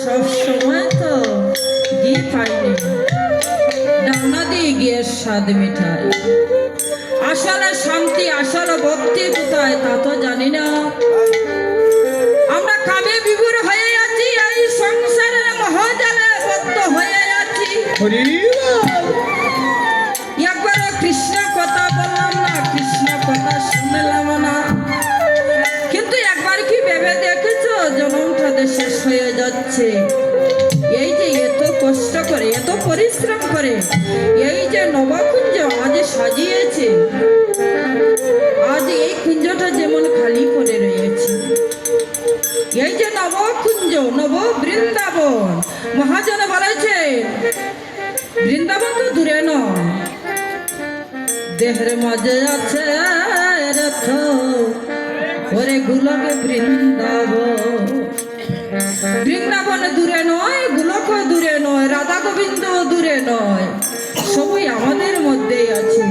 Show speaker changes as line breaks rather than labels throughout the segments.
সব সময় তো ঘি পাইনি, ডানা দিয়ে গিয়ে স্বাদ মিঠাই। আসলে শান্তি, আসলে ভক্তি কোথায় তা তো জানি না। আমরা কামে বিভোর হয়ে আছি, এই সংসারের মহাজালে বদ্ধ হয়ে আছি। একবারও কৃষ্ণ কথা বললাম না, কৃষ্ণ কথা শুনলাম না। কিন্তু একবার কি ভেবে দেখেছো জন্মটা শেষ হয়ে যাচ্ছে। এই যে এত কষ্ট করে, এত পরিশ্রম করে এই যে নবকুঞ্জ আজ সাজিয়েছে, আজ এই কুঞ্জটা যেমন খালি পড়ে রয়েছে। এই যে নবকুঞ্জ, নব বৃন্দাবন, মহাজন বলেছে বৃন্দাবন তো দূরে নয়, দেহের মাঝে আছে রথ, ওরে গোলকে বৃন্দাবন। বৃন্দাবন দূরে নয়, গোলক দূরে নয়, রাধা গোবিন্দ দূরে নয়, সবই আমাদের মধ্যেই আছে।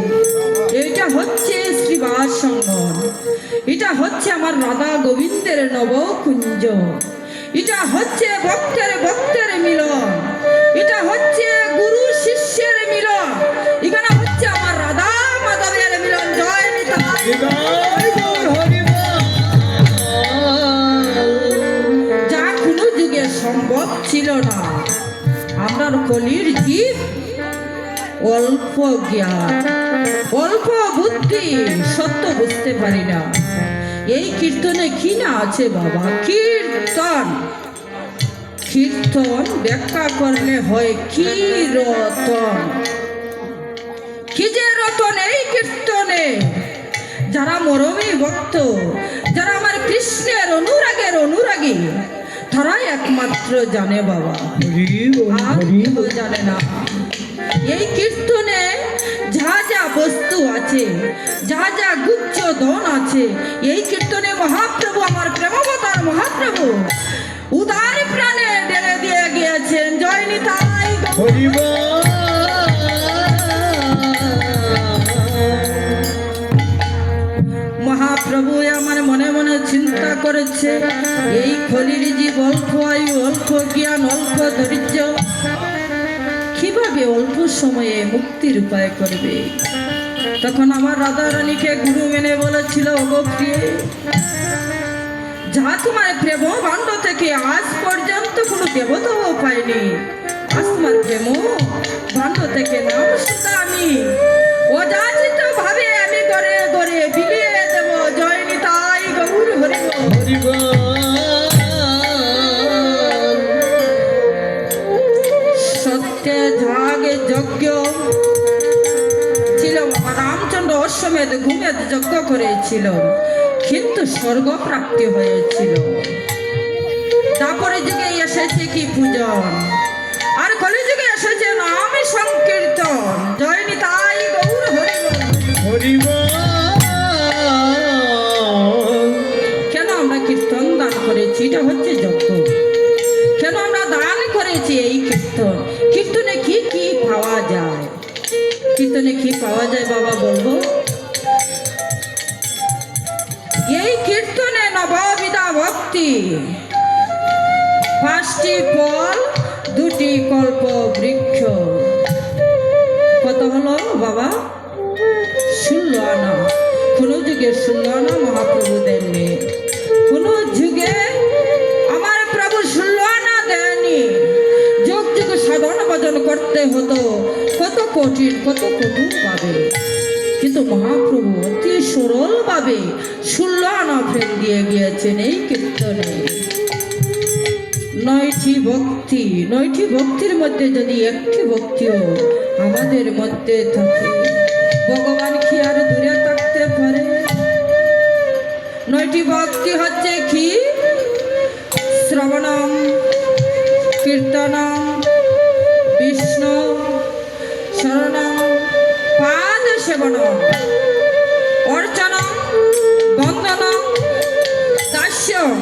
এইটা হচ্ছে শ্রীবাস সঙ্গম, এটা হচ্ছে আমার রাধা গোবিন্দের নবকুঞ্জ, এটা হচ্ছে ভক্তের ভক্তের মিলন, এটা হচ্ছে গুরু শিষ্যের মিলন, এখানে হচ্ছে আমার রাধা মাধবের মিলন। জয় নিতাই। যা কোনো যুগে সম্ভব ছিল না। আমরা কলির জীব, অল্প জ্ঞান, অল্প বুদ্ধি, সত্য বুঝতে পারি না। এই কীর্তনে কি না আছে বাবা, কীর্তন। কীর্তন ব্যাখ্যা করলে হয় কি রতন। কি যে রতন এই কীর্তনে। যারা মরমী ভক্ত, যারা আমার কৃষ্ণের অনুরাগের অনুরাগী, তারাই একমাত্র জানে বাবা, আর কেউ জানে না। এই কীর্তনে যা যা বস্তু আছে, যা যা গুচ্ছ ধন আছে, এই কীর্তনে মহাপ্রভু, আমার প্রেমাবতার মহাপ্রভু উদার প্রাণে ঢেলে দিয়ে গিয়েছেন। জয় নিতাই। মহাপ্রভু আমার মনে মনে চিন্তা করেছে, এই খলির জীব অল্প আয়ু, অল্প জ্ঞান, অল্প ধৈর্য, কিভাবে অল্প সময়ে মুক্তির উপায় করবে। তখন আমার রাধা রানীকে গুরু মেনে বলেছিল, ওগো প্রিয়ে, যা তোমার প্রেম ভাণ্ড থেকে আজ পর্যন্ত কোনো দেবতাও পাইনি, আজ তোমার প্রেম ভাণ্ড থেকে নাম শুধু আমি অযাচিত ভাবে আমি গড়ে গড়ে বিলিয়ে দেব। জয় নিতাই গৌর হরি বল। সত্যে ঝাগে যজ্ঞ ছিল, রামচন্দ্র অশ্বমেধ ঘুমেধ যজ্ঞ করেছিল, কিন্তু স্বর্গ প্রাপ্তি হয়েছিল। তারপরে যুগে এসেছে কি পূজন, আর কলিযুগে এসেছে নাম সংকীর্তন। জয় নিতাই গৌর হরি বল। কেন আমরা কীর্তন দান করেছি? এটা হচ্ছে যজ্ঞ। কেন আমরা দান করেছি এই কীর্তন? কীর্তনে কি কি পাওয়া যায়? কীর্তনে কি পাওয়া যায় বাবা বলবো? এই কীর্তনে নববিধা ভক্তি, 5টি ফল, 2টি কল্প বৃক্ষ। কত হলো বাবা? 16 আনা। কোন যুগে 16 আনা মহাপ্রভু দেননি, কোন যুগে আমার প্রভু 16 আনা দেননি। যুগ যুগ সাধন ভজন করতে হতো, কত কঠিন, কত কঠোর ভাবে, কিন্তু মহাপ্রভু অতি সরল ভাবে 16 আনা ফেল দিয়ে গিয়েছেন এই কীর্তনে। 9টি ভক্তি, 9টি ভক্তির মধ্যে যদি একটি ভক্তিও আমাদের মধ্যে থাকে, ভগবান কি আর দূরে থাকতে পারে? 9টি ভক্তি হচ্ছে কি? শ্রবণম, কীর্তনম, বিষ্ণু শরণম, পাদ সেবনম, অর্চনম, বন্দনম, দাস্যম,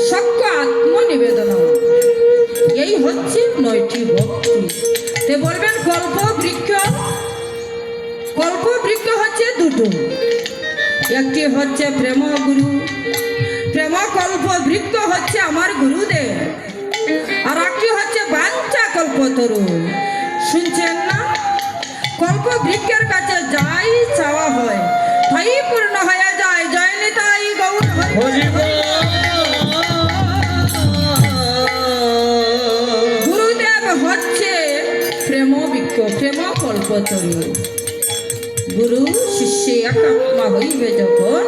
সক্ষ আত্মনিবেদনম। এই হচ্ছে 9টি ভক্তি। তে বলবেন কল্প বৃক্ষ? কল্প বৃক্ষ হচ্ছে 2টো, একটি হচ্ছে প্রেম গুরু, প্রেম কল্প বৃক্ষ হচ্ছে আমার গুরুদেব। কল্পতরু। শুনছেন না, কল্প বৃক্ষের কাছে যাই চাওয়া হয় তাই পূর্ণ হয়ে যায়। জয় নিতাই গৌর হরি বল। গুরুদেব হচ্ছে প্রেম বৃক্ষ, প্রেম কল্পতরু। গুরু শিষ্যে একাত্মা হইবে যখন,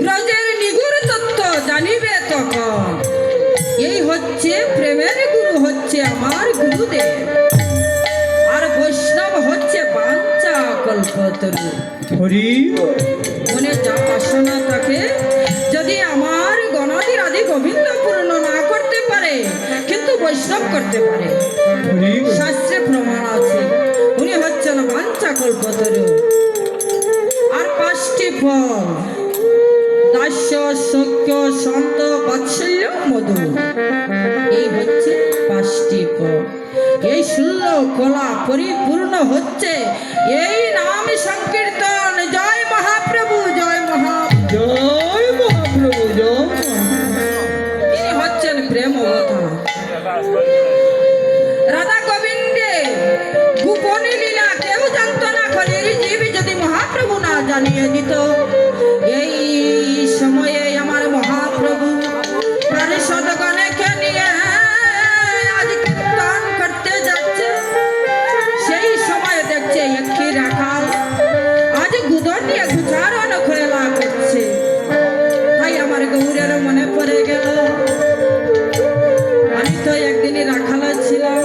ব্রজের নিগুড় তত্ত্ব জানিবে তখন। এই হচ্ছে প্রেমের গুরু, হচ্ছে আমার গুরুদেব। আর বৈষ্ণব হচ্ছে বাঞ্ছা কল্পতরু। মনে যা বাসনা থাকে, যদি আমার গণাদির আদি গোবিন্দ পূর্ণ না করতে পারে, কিন্তু বৈষ্ণব করতে পারে, শাস্ত্রে প্রমাণ আছে। উনি হচ্ছেন বাঞ্ছা কল্পতরু। আর 5টি ফল, দাস্য, সখ্য, শান্ত, বাৎসল্য, মধু, এই হচ্ছে 5টি ফল। এই 16 কলা পরিপূর্ণ হচ্ছে এই নাম সংকীর্তন। জয় মহাপ্রভু, জয় মহাপ্রভু,
জয় মহাপ্রভু, জয়।
তিনি হচ্ছেন প্রেম অবতার। রাধা গোবিন্দে গোপনে লীলা কেউ জানত না, কলির জীব যদি মহাপ্রভু না জানিয়ে দিত। এই সময়ে আমার মহাপ্রভু পারিষদগণকে নিয়ে আজ কীর্তন করতে যাচ্ছে। সেই সময় দেখছে একটি রাখাল আজ গুদর নিয়ে গুচারণ খেলা করছে। তাই আমার গৌরের মনে পড়ে গেল, আমি তো একদিনই রাখাল ছিলাম,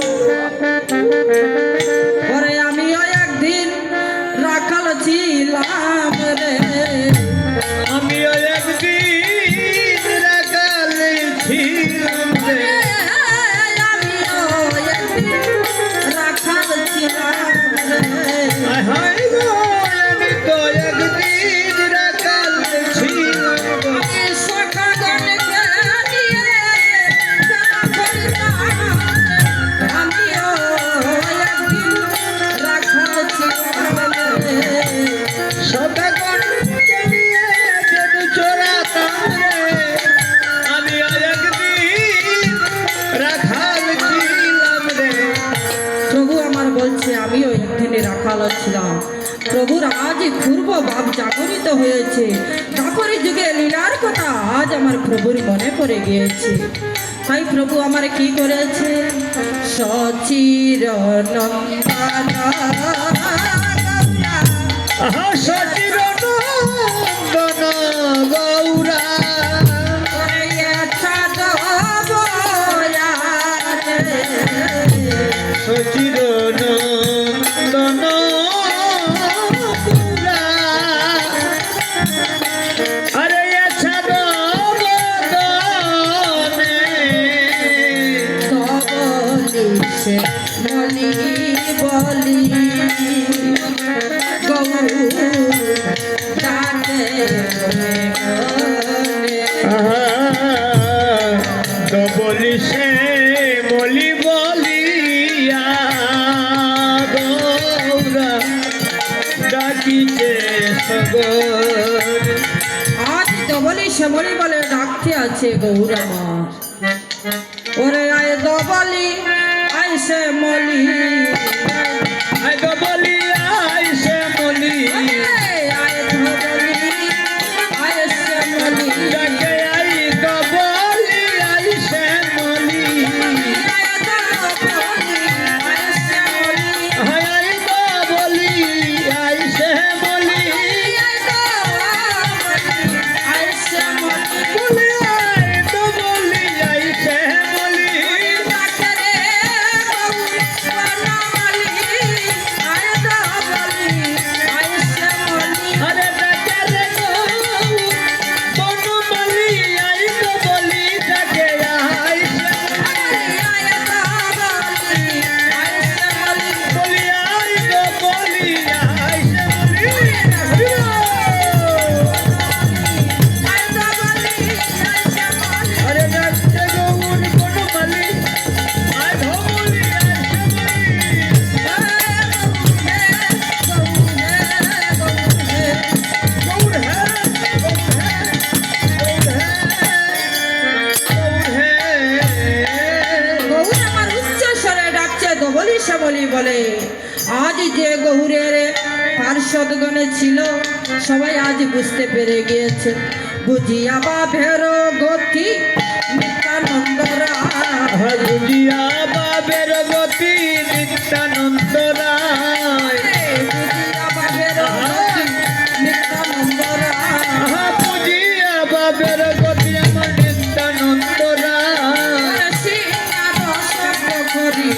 পরে আমিও একদিন রাখাল ছিলাম রে।
আমিও একদিন রাখাল ছিলাম রে।
আমিও একদিন রাখাল ছিলাম রে।
হায় গো, আমি তো একদিন রাখাল ছিলাম গো।
আমি সখাগণকে নিয়ে খেলা করতাম রে। আমিও একদিন রাখাল ছিলাম রে।
সদাগণকে নিয়ে যেন চড়াতাম রে। আমিও একদিন রাখাল ছিলাম রে।
প্রভু আমার বলছে আমিও একদিনে রাখাল ছিলাম। প্রভুর আজ পূর্ব ভাব জাগরিত হয়েছে। তারপরে যুগে লীলার কথা আজ আমার প্রভুর মনে পড়ে গিয়েছে। তাই প্রভু আমার কি করেছে, সচির নন্দন
আহা সচির নন্দন গৌরা। সচির নন্দন গৌরা। আরে ছাদ বদনে
বলি বলি গৌর ডাকে
বলি সে বলি বলিয়া গৌরা ডাকিতে সগর।
আজ দবলি শ্যামলি বলে ডাকতে আছে গৌরমা। ওরে আয় দবলি আয় শ্যামলি,
আয় বলি আয় সে বলি
আয় ধবলি আয় শ্যামলি,
ডাকে আই বলি আই সে বলি।
আয় ধবলি আয় শ্যামলি,
আয় আই বলি আই সে বলি।
আয় ধবলি আয় শ্যামলি,
বলি আই বলি
শ্যামলী বলে, আজ যে গৌরের পার্শ্বদগণে ছিল সবাই আজ বুঝতে পেরে গিয়েছে, বুঝিয়া বাভের গতি নিত্যানন্দ রায়।
বুঝিয়া বাবের গতি নিত্যানন্দ রায়।
বুঝিয়া বাভের গতি নিত্যানন্দ রায়।
বুঝিয়া বাবের গতি আমার নিত্যানন্দ রায়।
সিংহার শব্দ করি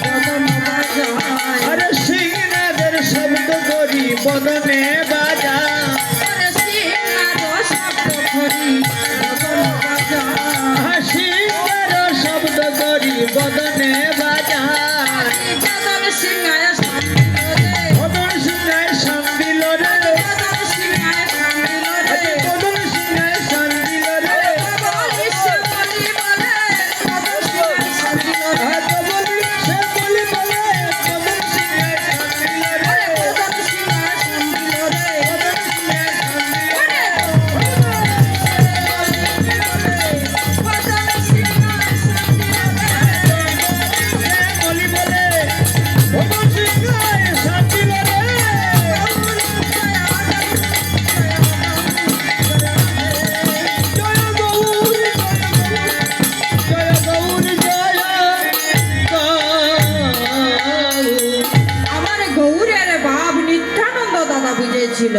বদন বাজায়।
আরে সিংহাদের শব্দ করি বদনে বাজা।
সিংহার শব্দ করি বদন বাজায়।
সিংহার শব্দ করি বদনে বাজা।
বদন সিংহায় শান্তিল রে।
বদন সিংহায় শান্তিল রে।
বদন সিংহায় শান্তিল রে।
বদন সিংহায় শান্তিল রে।
বলি শ্যামলী বলে, বদন সিংহায় শান্তিল রে।
বলি সে বলি বলে বদন সিংহায় শান্তিল রে।
বদন সিংহায় শান্তিল রে।
বদন সিংহায় শান্তিল রে। বলি বলে বদন সিংহায় শান্তিল রে। জয় গৌর জয় গৌর জয় গৌর।
আমার গৌরের বাপ নিত্যানন্দ দাদা বুঝেছিল,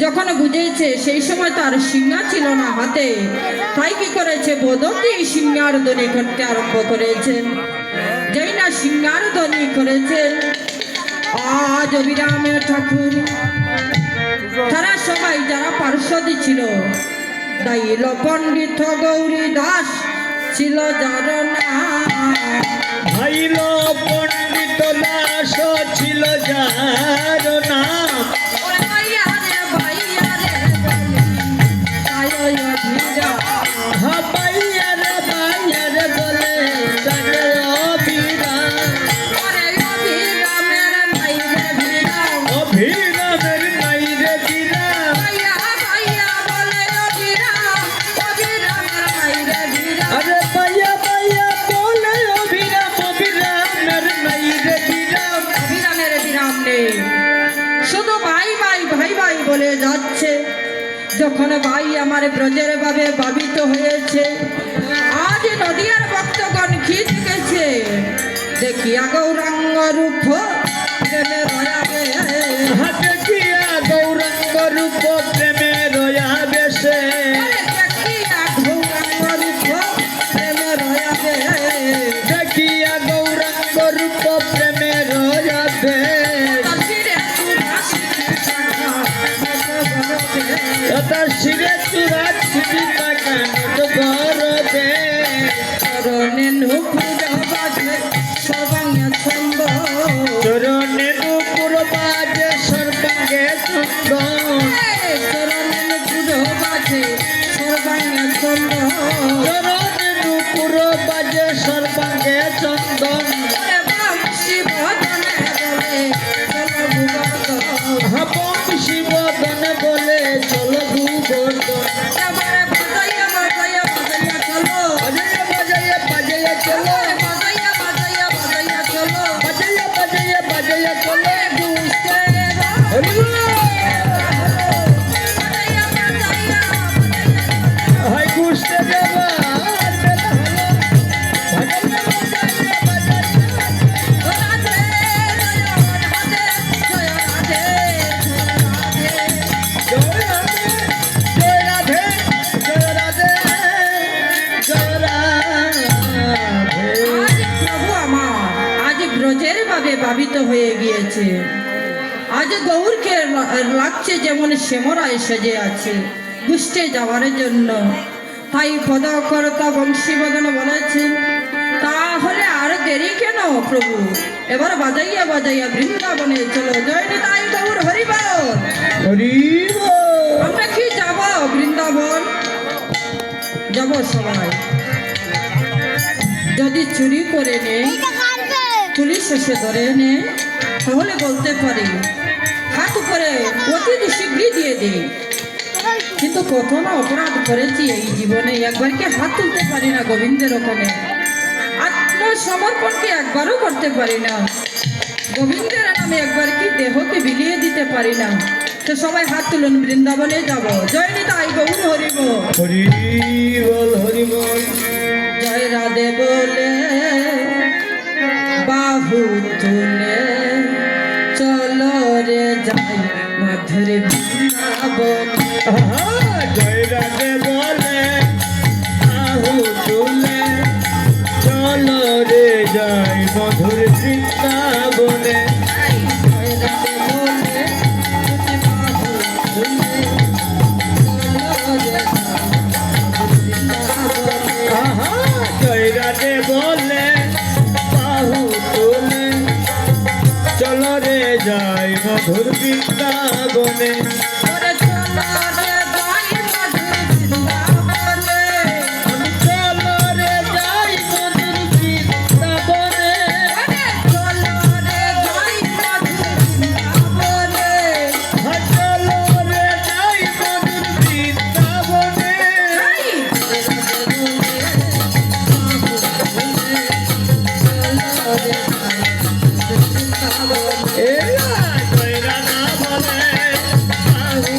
যখন বুঝেছে সেই সময় তার সিংহা ছিল না হাতে, তাই কি করেছে বদন্তি সিংহার ধ্বনি করতে আরম্ভ করেছেন। যেই না সিংহার ধ্বনি করেছেন, আজ অবিরামের ঠাকুর তারা সবাই যারা পার্শ্বদী ছিল, দাইল পণ্ডিত গৌরী দাস ছিল যার নাম।
ভাইল পণ্ডিত দাস ছিল যার নাম।
ওরে ভাইয়া রে বলি, তাই ওই অভিরাম।
বাইয়ারে বলে তাকে অভিরাম।
ওরে অভিরামের নাই রে বিরাম।
অভিরামের নাই রে বিরাম।
ভাইয়া ভাইয়া বলে অভিরাম, অভিরামের নাই রে বিরাম।
আরে বাইয়া বাইয়া বলে অভিরাম। অভিরামের নাই রে বিরাম।
অভিরামের বিরাম নেই, শুধু ভাই ভাই ভাই ভাই বলে যাচ্ছে। যখন ভাই আমার ব্রজের ভাবে ভাবিত হয়েছে, আজ নদিয়ার ভক্তগণ কি দেখেছে, দেখিয়া গৌরাঙ্গ রূপ প্রেমে রয়াবে।
হাতে কিয়া গৌরাঙ্গ রূপ প্রেমে রয়া বেশে।
দেখিয়া গৌরাঙ্গ রূপ প্রেমে রয়াবে।
দেখিয়া গৌরাঙ্গ রূপ প্রেমে রয়া বেশে। তার শিরে চূড়া ছিটি কাকানত গরবে।
চরণে নুপুর বাজে সর্বাঙ্গে ছন্দ।
চরণে নুপুর বাজে সর্বাঙ্গে চন্দন।
চরণে নুপুর বাজে সর্বাঙ্গে ছন্দ।
চরণে নুপুর বাজে সর্বাঙ্গে চন্দন।
বংশী বদনে বলে চলো ভূগর্ধ।
বংশী বদন বলে চল ভূগর্ধন।
এবারে বাজাইয়া বাজাইয়া বাজাইয়া চলো।
বাজাইয়া বাজাইয়া বাজাইয়া চলো।
বাজাইয়া বাজাইয়া বাজাইয়া চলো।
বাজাইয়া বাজাইয়া বাজাইয়া চলো।
বুঝতে
হরি বল।
বাজাইয়া বাজাইয়া
হাই ঘুষতে যাবা আর বেলা হলো। বাজাইয়া বাজাইয়া বাজাইয়া
রাধে রাধে জয় রাধে জয় রাধে।
জয় রাধে জয় রাধে জয় রাধে।
আজ প্রভু আমার আজ ব্রজের ভাবে ভাবিত হয়ে গিয়েছে। আজ গৌরকে লাগছে যেমন শ্যামরায় সেজে আছে গুষ্টে যাওয়ার জন্য। তাই পদকর্তা বংশীবদন বলেছেন, তাহলে আর দেরি কেন প্রভু, এবার বাজাইয়া বাজাইয়া বৃন্দাবনে চলো। জয় নিতাই গৌর হরি বল।
হরি বল।
আমরা কি যাব বৃন্দাবন? যাব সবাই। যদি চুরি করে নে, পুলিশ এসে ধরে নে, তাহলে বলতে পারি হাত উপরে অতি শীঘ্রই দিয়ে দে। কিন্তু কত না অপরাধ করেছি এই জীবনে, একবার কি হাত তুলতে পারি না গোবিন্দের ওখানে। আর সমর্পণ কি একবারও করতে পারি না? গোবিন্দের নামে একবার কি দেহকে বিলিয়ে দিতে পারি না? তো সবাই হাত তুলুন, বৃন্দাবনে যাব। জয় নিতাই গৌর হরিব,
হরি বল হরি বল।
জয় রাধে বলে বাহু তুলে চলো রে যাই মধুর বৃন্দাবন।
আহা, জয় রাধে বলে আহু তুলে চলো রে যাই মধুর বৃন্দাবনে।
জয় রাধে বলে বাহু তুলে চলো রে যাই বৃন্দাবনে।
আহা, জয় রাধে বলে বাহু তুলে চলো রে যাই মধুর বৃন্দাবনে।
ওরে চলো রে যাই মধুর বৃন্দাবনে।
চলো রে যাই মধুর বৃন্দাবনে।
ওরে চলো রে যাই মধুর বৃন্দাবনে।
চলো রে যাই মধুর বৃন্দাবনে। এ জয় রাধা বলে বাহু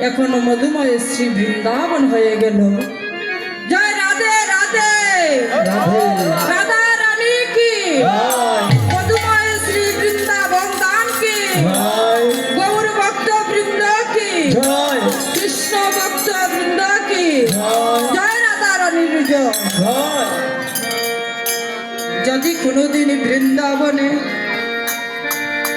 এখন মধুময় শ্রী বৃন্দাবন হয়ে গেল। জয় রাধে রাধে, রাধা রানী কি, মধুময় শ্রী বৃন্দাবন ধাম কি, গৌর ভক্ত বৃন্দ কি, কৃষ্ণ ভক্ত বৃন্দ কি, জয় রাধা রানীর জয়। যদি কোনোদিন বৃন্দাবনে